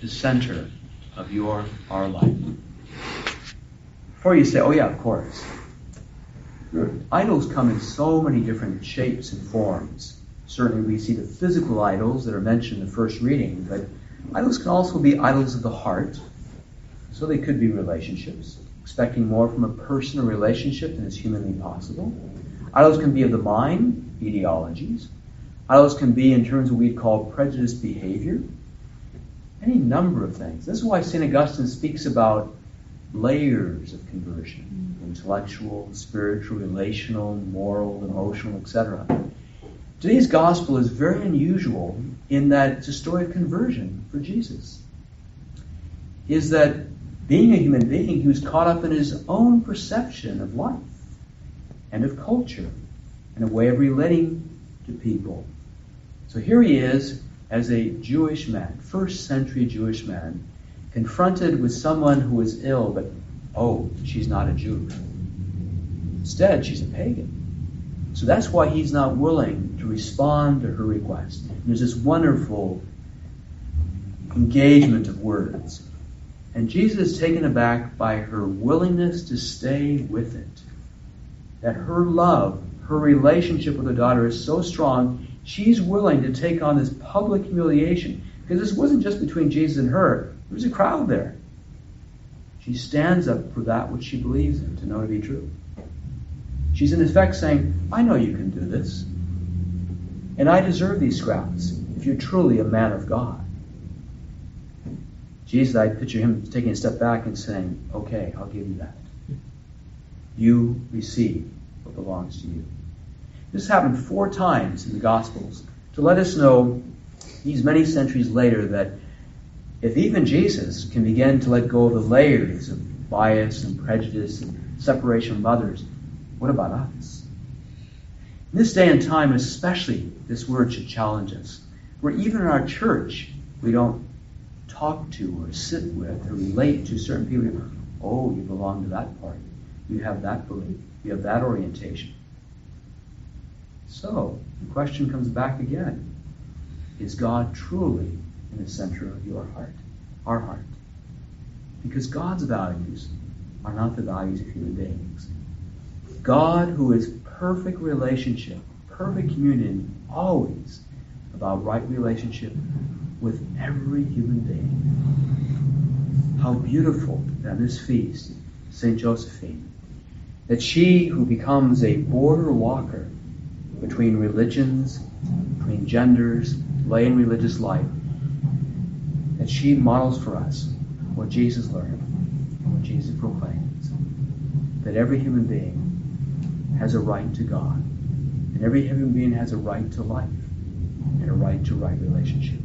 the center of our life? Before you say, oh yeah, of course. Idols come in so many different shapes and forms. Certainly we see the physical idols that are mentioned in the first reading, but idols can also be idols of the heart. So they could be relationships, expecting more from a personal relationship than is humanly possible. Idols can be of the mind, ideologies. Idols can be in terms of what we'd call prejudiced behavior. Any number of things. This is why St. Augustine speaks about layers of conversion: intellectual, spiritual, relational, moral, emotional, etc. Today's gospel is very unusual in that it's a story of conversion for Jesus. Is that being a human being, he was caught up in his own perception of life and of culture and a way of relating to people. So here he is as a Jewish man, first century Jewish man, confronted with someone who is ill, but oh, she's not a Jew. Instead, she's a pagan. So that's why he's not willing to respond to her request. And there's this wonderful engagement of words. And Jesus is taken aback by her willingness to stay with it. That her love, her relationship with her daughter is so strong, she's willing to take on this public humiliation. Because this wasn't just between Jesus and her. There was a crowd there. She stands up for that which she believes in, to know to be true. She's in effect saying, I know you can do this. And I deserve these scraps if you're truly a man of God. Jesus, I picture him taking a step back and saying, okay, I'll give you that. You receive what belongs to you. This happened 4 times in the Gospels to let us know, these many centuries later, that if even Jesus can begin to let go of the layers of bias and prejudice and separation from others, what about us? In this day and time especially, this word should challenge us. Where even in our church, we don't talk to or sit with or relate to certain people. Oh, you belong to that party. You have that belief. You have that orientation. So, the question comes back again. Is God truly in the center of your heart, our heart? Because God's values are not the values of human beings. God, who is perfect relationship, perfect communion, always about right relationship with every human being. How beautiful on this feast, St. Josephine, that she who becomes a border walker between religions, between genders, lay and religious life, that she models for us what Jesus learned, what Jesus proclaims, that every human being has a right to God, and every human being has a right to life, and a right to right relationship.